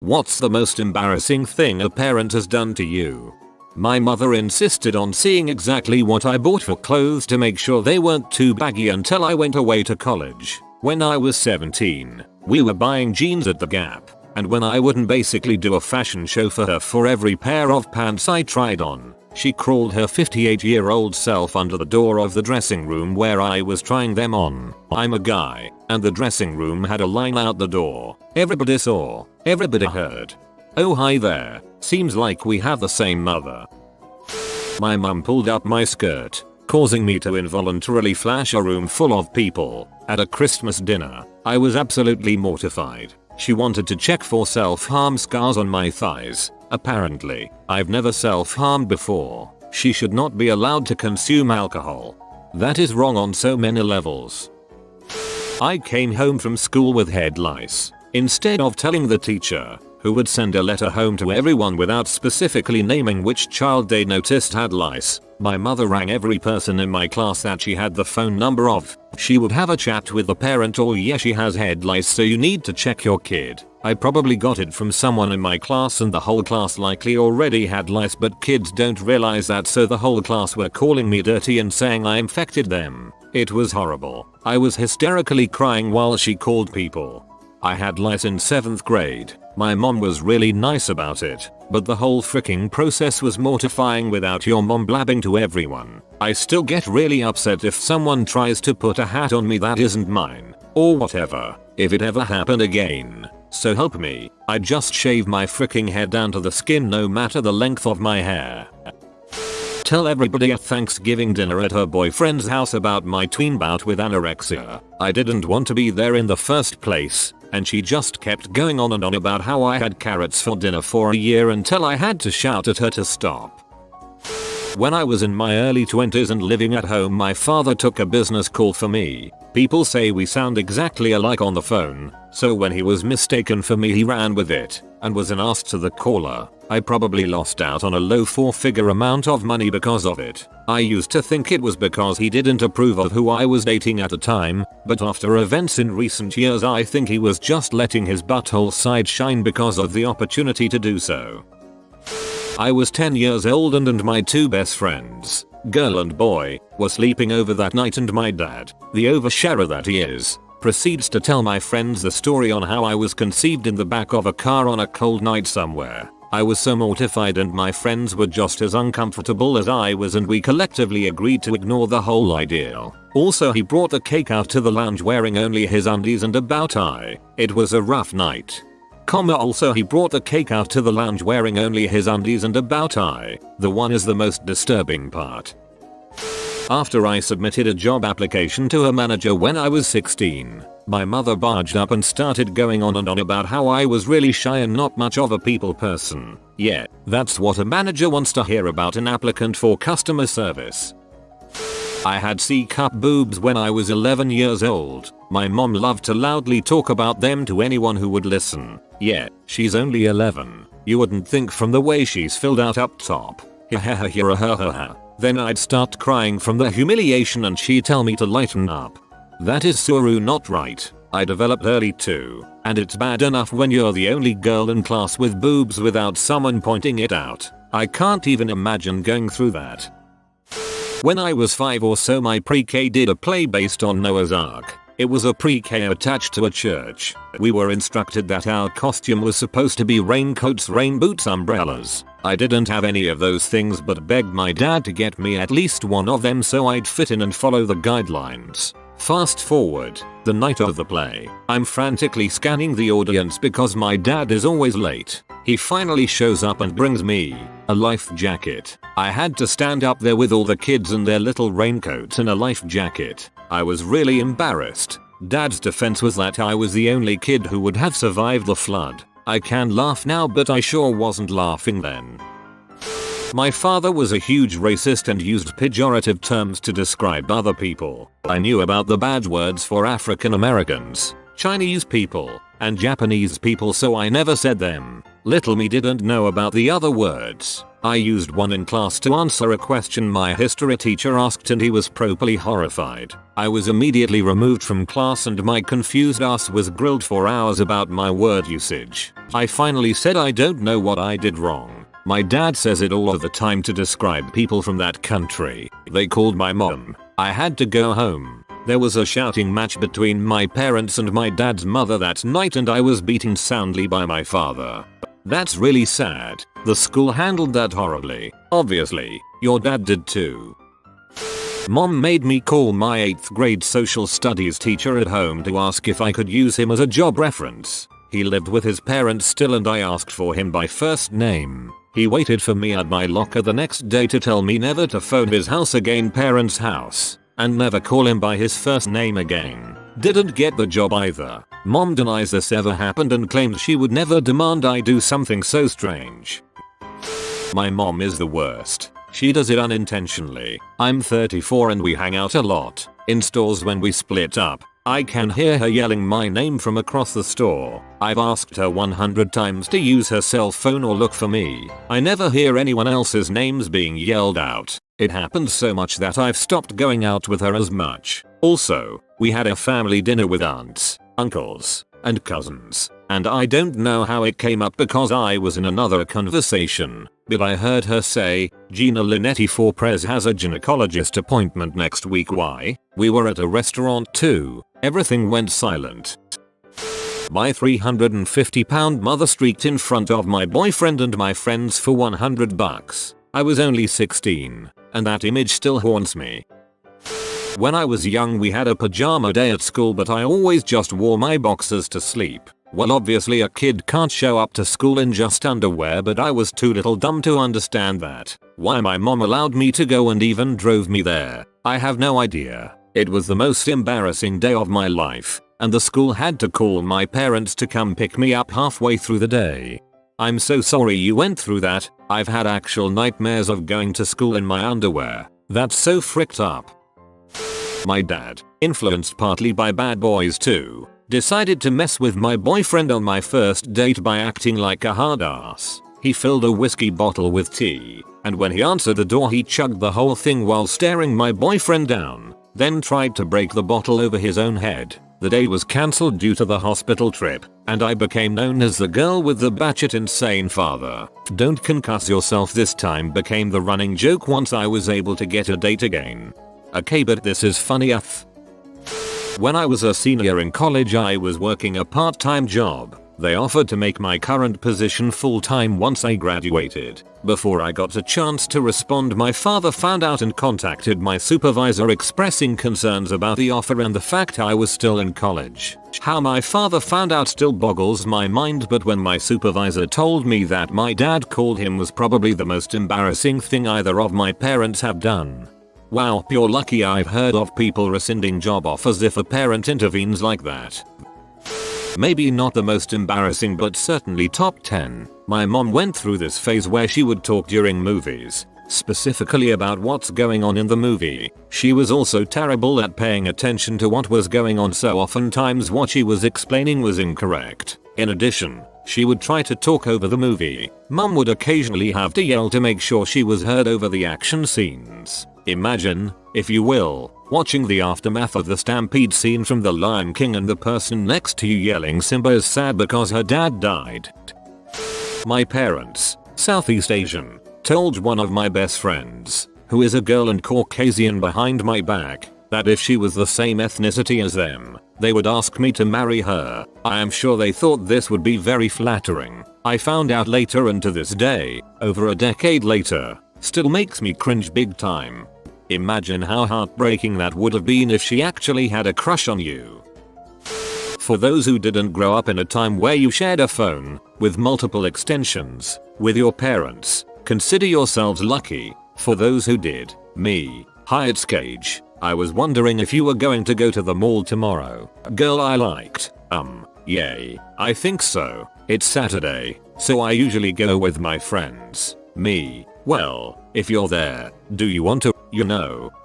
What's the most embarrassing thing a parent has done to you? My mother insisted on seeing exactly what I bought for clothes to make sure they weren't too baggy until I went away to college. When I was 17, we were buying jeans at the Gap, and when I wouldn't basically do a fashion show for her for every pair of pants I tried on, she crawled her 58-year-old self under the door of the dressing room where I was trying them on. I'm a guy, and the dressing room had a line out the door. Everybody saw, everybody heard. Oh hi there, seems like we have the same mother. My mum pulled up my skirt, causing me to involuntarily flash a room full of people at a Christmas dinner. I was absolutely mortified. She wanted to check for self-harm scars on my thighs. Apparently, I've never self-harmed before. She should not be allowed to consume alcohol. That is wrong on so many levels. I came home from school with head lice. Instead of telling the teacher, who would send a letter home to everyone without specifically naming which child they noticed had lice, my mother rang every person in my class that she had the phone number of. She would have a chat with the parent. Oh yeah, she has head lice, so you need to check your kid. I probably got it from someone in my class, and the whole class likely already had lice, but kids don't realize that, so the whole class were calling me dirty and saying I infected them. It was horrible. I was hysterically crying while she called people. I had lice in 7th grade. My mom was really nice about it, but the whole freaking process was mortifying without your mom blabbing to everyone. I still get really upset if someone tries to put a hat on me that isn't mine, or whatever, if it ever happened again. So help me, I just shave my freaking head down to the skin no matter the length of my hair. Tell everybody at Thanksgiving dinner at her boyfriend's house about my tween bout with anorexia. I didn't want to be there in the first place, and she just kept going on and on about how I had carrots for dinner for a year until I had to shout at her to stop. When I was in my early 20s and living at home, my father took a business call for me. People say we sound exactly alike on the phone, so when he was mistaken for me he ran with it and was an ass to the caller. I probably lost out on a low 4-figure amount of money because of it. I used to think it was because he didn't approve of who I was dating at the time, but after events in recent years I think he was just letting his butthole side shine because of the opportunity to do so. I was 10 years old and my two best friends, girl and boy, were sleeping over that night, and my dad, the oversharer that he is, proceeds to tell my friends the story on how I was conceived in the back of a car on a cold night somewhere. I was so mortified and my friends were just as uncomfortable as I was, and we collectively agreed to ignore the whole idea. Also, he brought the cake out to the lounge wearing only his undies and a bow tie. It was a rough night. Also, he brought the cake out to the lounge wearing only his undies and a bow tie. The one is the most disturbing part. After I submitted a job application to her manager when I was 16, my mother barged up and started going on and on about how I was really shy and not much of a people person. Yeah, that's what a manager wants to hear about an applicant for customer service. I had C-cup boobs when I was 11 years old. My mom loved to loudly talk about them to anyone who would listen. Yeah, she's only 11. You wouldn't think from the way she's filled out up top. Then I'd start crying from the humiliation and she'd tell me to lighten up. That is Suru not right. I developed early too, and it's bad enough when you're the only girl in class with boobs without someone pointing it out. I can't even imagine going through that. When I was 5 or so, my pre-K did a play based on Noah's Ark. It was a pre-K attached to a church. We were instructed that our costume was supposed to be raincoats, rain boots, umbrellas. I didn't have any of those things but begged my dad to get me at least one of them so I'd fit in and follow the guidelines. Fast forward, the night of the play. I'm frantically scanning the audience because my dad is always late. He finally shows up and brings me a life jacket. I had to stand up there with all the kids in their little raincoats and a life jacket. I was really embarrassed. Dad's defense was that I was the only kid who would have survived the flood. I can laugh now, but I sure wasn't laughing then. My father was a huge racist and used pejorative terms to describe other people. I knew about the bad words for African Americans, Chinese people, and Japanese people, so I never said them. Little me didn't know about the other words. I used one in class to answer a question my history teacher asked and he was properly horrified. I was immediately removed from class and my confused ass was grilled for hours about my word usage. I finally said I don't know what I did wrong. My dad says it all of the time to describe people from that country. They called my mom. I had to go home. There was a shouting match between my parents and my dad's mother that night and I was beaten soundly by my father. That's really sad. The school handled that horribly. Obviously, your dad did too. Mom made me call my 8th grade social studies teacher at home to ask if I could use him as a job reference. He lived with his parents still and I asked for him by first name. He waited for me at my locker the next day to tell me never to phone his house again, parents' house, and never call him by his first name again. Didn't get the job either. Mom denies this ever happened and claims she would never demand I do something so strange. My mom is the worst. She does it unintentionally. I'm 34 and we hang out a lot. In stores when we split up, I can hear her yelling my name from across the store. I've asked her 100 times to use her cell phone or look for me. I never hear anyone else's names being yelled out. It happened so much that I've stopped going out with her as much. Also, we had a family dinner with aunts, uncles, and cousins, and I don't know how it came up because I was in another conversation, but I heard her say, Gina Linetti for Prez has a gynecologist appointment next week. Why? We were at a restaurant too. Everything went silent. My 350-pound mother streaked in front of my boyfriend and my friends for $100. I was only 16, and that image still haunts me. When I was young we had a pajama day at school but I always just wore my boxers to sleep. Well, obviously a kid can't show up to school in just underwear, but I was too little dumb to understand that. Why my mom allowed me to go and even drove me there, I have no idea. It was the most embarrassing day of my life, and the school had to call my parents to come pick me up halfway through the day. I'm so sorry you went through that. I've had actual nightmares of going to school in my underwear. That's so fricked up. My dad, influenced partly by Bad Boys 2, decided to mess with my boyfriend on my first date by acting like a hard ass. He filled a whiskey bottle with tea, and when he answered the door he chugged the whole thing while staring my boyfriend down, then tried to break the bottle over his own head. The day was cancelled due to the hospital trip, and I became known as the girl with the batshit insane father. Don't concuss yourself this time became the running joke once I was able to get a date again. Okay, but this is funny AF. When I was a senior in college I was working a part-time job. They offered to make my current position full-time once I graduated. Before I got a chance to respond my father found out and contacted my supervisor expressing concerns about the offer and the fact I was still in college. How my father found out still boggles my mind, but when my supervisor told me that my dad called him was probably the most embarrassing thing either of my parents have done. Wow, you're lucky. I've heard of people rescinding job offers if a parent intervenes like that. Maybe not the most embarrassing but certainly top 10. My mom went through this phase where she would talk during movies, specifically about what's going on in the movie. She was also terrible at paying attention to what was going on, so oftentimes what she was explaining was incorrect. In addition, she would try to talk over the movie. Mom would occasionally have to yell to make sure she was heard over the action scenes. Imagine, if you will, watching the aftermath of the stampede scene from The Lion King and the person next to you yelling Simba is sad because her dad died. My parents, Southeast Asian, told one of my best friends, who is a girl and Caucasian behind my back, that if she was the same ethnicity as them, they would ask me to marry her. I am sure they thought this would be very flattering. I found out later, and to this day, over a decade later, still makes me cringe big time. Imagine how heartbreaking that would have been if she actually had a crush on you. For those who didn't grow up in a time where you shared a phone with multiple extensions with your parents, consider yourselves lucky. For those who did, me, hi, it's Cage. I was wondering if you were going to go to the mall tomorrow. Girl I liked, yay, I think so. It's Saturday, so I usually go with my friends. Me, well, if you're there, do you want to,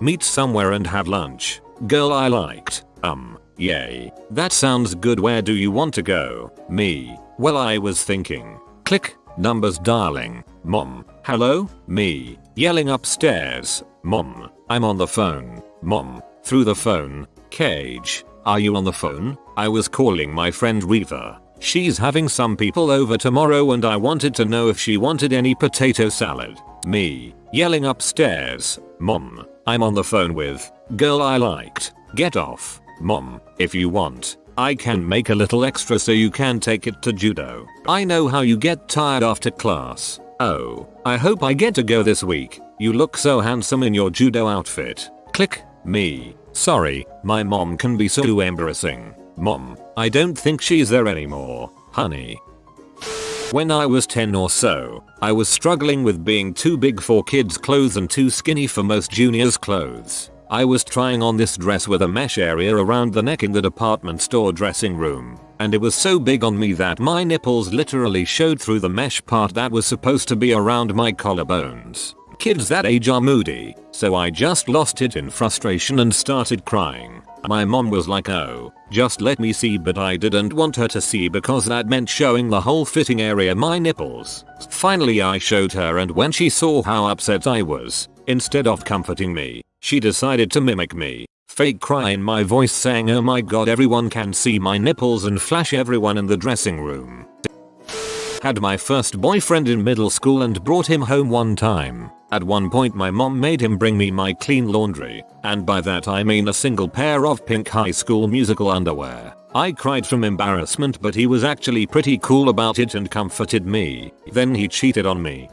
meet somewhere and have lunch? Girl I liked, yay, that sounds good. Where do you want to go? Me, well, I was thinking Click. Numbers dialing. Mom. Hello? Me. Yelling upstairs. Mom. I'm on the phone. Mom. Through the phone. Cage. Are you on the phone? I was calling my friend Reva. She's having some people over tomorrow and I wanted to know if she wanted any potato salad. Me. Yelling upstairs. Mom. I'm on the phone with girl I liked. Get off. Mom. If you want, I can make a little extra so you can take it to judo. I know how you get tired after class. Oh, I hope I get to go this week. You look so handsome in your judo outfit. Click. Me. Sorry, my mom can be so embarrassing. Mom. I don't think she's there anymore, honey. When I was 10 or so, I was struggling with being too big for kids' clothes and too skinny for most juniors' clothes. I was trying on this dress with a mesh area around the neck in the department store dressing room, and it was so big on me that my nipples literally showed through the mesh part that was supposed to be around my collarbones. Kids that age are moody, so I just lost it in frustration and started crying. My mom was like, oh, just let me see, but I didn't want her to see because that meant showing the whole fitting area, my nipples. Finally I showed her, and when she saw how upset I was, instead of comforting me, she decided to mimic me. Fake cry in my voice saying, oh my god, everyone can see my nipples, and flash everyone in the dressing room. Had my first boyfriend in middle school and brought him home one time. At one point my mom made him bring me my clean laundry, and by that I mean a single pair of pink High School Musical underwear. I cried from embarrassment, but he was actually pretty cool about it and comforted me. Then he cheated on me.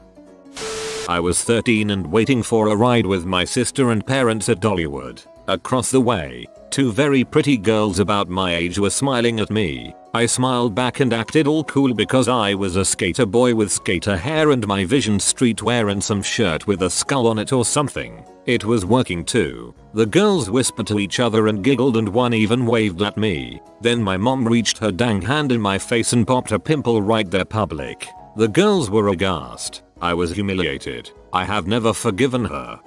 I was 13 and waiting for a ride with my sister and parents at Dollywood. Across the way, two very pretty girls about my age were smiling at me. I smiled back and acted all cool because I was a skater boy with skater hair and my Vision streetwear and some shirt with a skull on it or something. It was working too. The girls whispered to each other and giggled, and one even waved at me. Then my mom reached her dang hand in my face and popped a pimple right there public. The girls were aghast. I was humiliated. I have never forgiven her.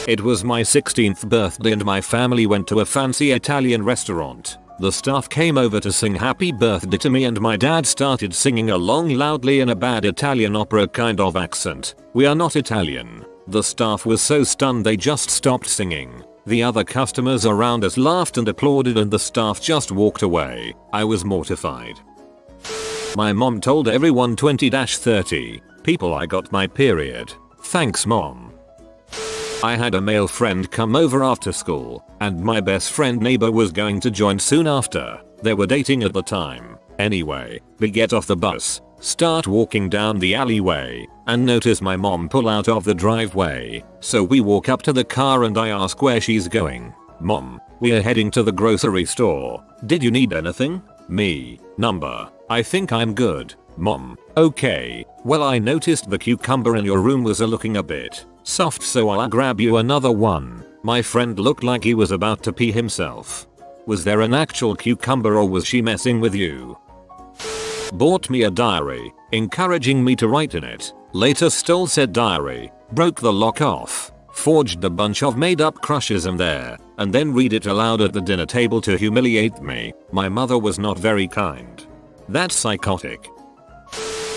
It was my 16th birthday and my family went to a fancy Italian restaurant. The staff came over to sing happy birthday to me and my dad started singing along loudly in a bad Italian opera kind of accent. We are not Italian. The staff was so stunned they just stopped singing. The other customers around us laughed and applauded and the staff just walked away. I was mortified. My mom told everyone 20-30 people I got my period. Thanks mom. I had a male friend come over after school, and my best friend neighbor was going to join soon after. They were dating at the time. Anyway, we get off the bus, start walking down the alleyway, and notice my mom pull out of the driveway. So we walk up to the car and I ask where she's going. Mom, we're heading to the grocery store. Did you need anything? Me. Number. I think I'm good. Mom. Okay. Well, I noticed the cucumber in your room was looking a bit soft, so I'll grab you another one. My friend looked like he was about to pee himself. Was there an actual cucumber or was she messing with you? Bought me a diary, encouraging me to write in it. Later stole said diary, broke the lock off, forged a bunch of made up crushes in there, and then read it aloud at the dinner table to humiliate me. My mother was not very kind. That's psychotic.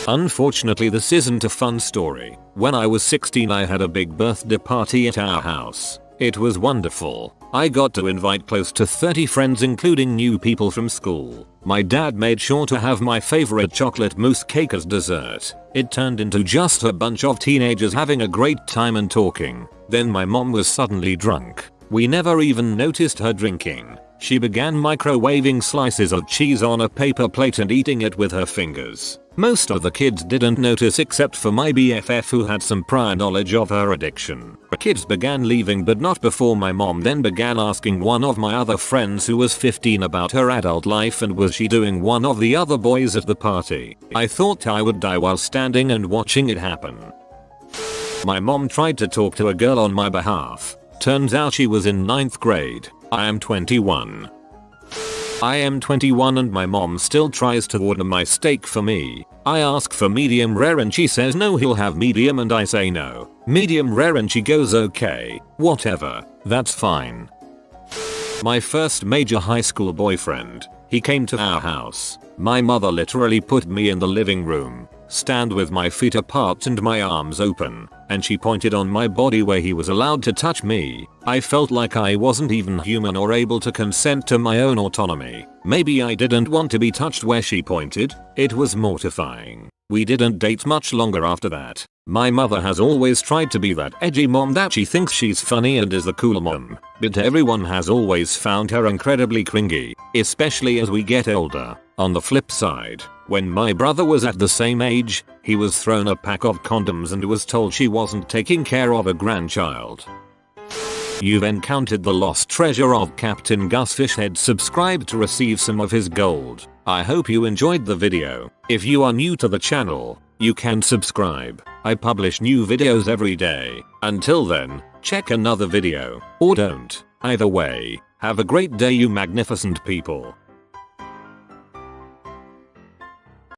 Unfortunately, this isn't a fun story. When I was 16 I had a big birthday party at our house. It was wonderful. I got to invite close to 30 friends including new people from school. My dad made sure to have my favorite chocolate mousse cake as dessert. It turned into just a bunch of teenagers having a great time and talking. Then my mom was suddenly drunk. We never even noticed her drinking. She began microwaving slices of cheese on a paper plate and eating it with her fingers. Most of the kids didn't notice except for my BFF who had some prior knowledge of her addiction. Kids began leaving but not before my mom then began asking one of my other friends who was 15 about her adult life and was she doing one of the other boys at the party. I thought I would die while standing and watching it happen. My mom tried to talk to a girl on my behalf. Turns out she was in 9th grade. I am 21. I am 21 and my mom still tries to order my steak for me. I ask for medium rare and she says no, he'll have medium, and I say no, medium rare, and she goes okay, whatever, that's fine. My first major high school boyfriend. He came to our house. My mother literally put me in the living room, stand with my feet apart and my arms open, and she pointed on my body where he was allowed to touch me. I felt like I wasn't even human or able to consent to my own autonomy. Maybe I didn't want to be touched where she pointed. It was mortifying. We didn't date much longer after that. My mother has always tried to be that edgy mom that she thinks she's funny and is the cool mom, but everyone has always found her incredibly cringy, especially as we get older. On the flip side, when my brother was at the same age, he was thrown a pack of condoms and was told she wasn't taking care of a grandchild. You've encountered the lost treasure of Captain Gus Fishhead. Subscribe to receive some of his gold. I hope you enjoyed the video. If you are new to the channel, you can subscribe. I publish new videos every day. Until then, check another video, or don't. Either way, have a great day you magnificent people.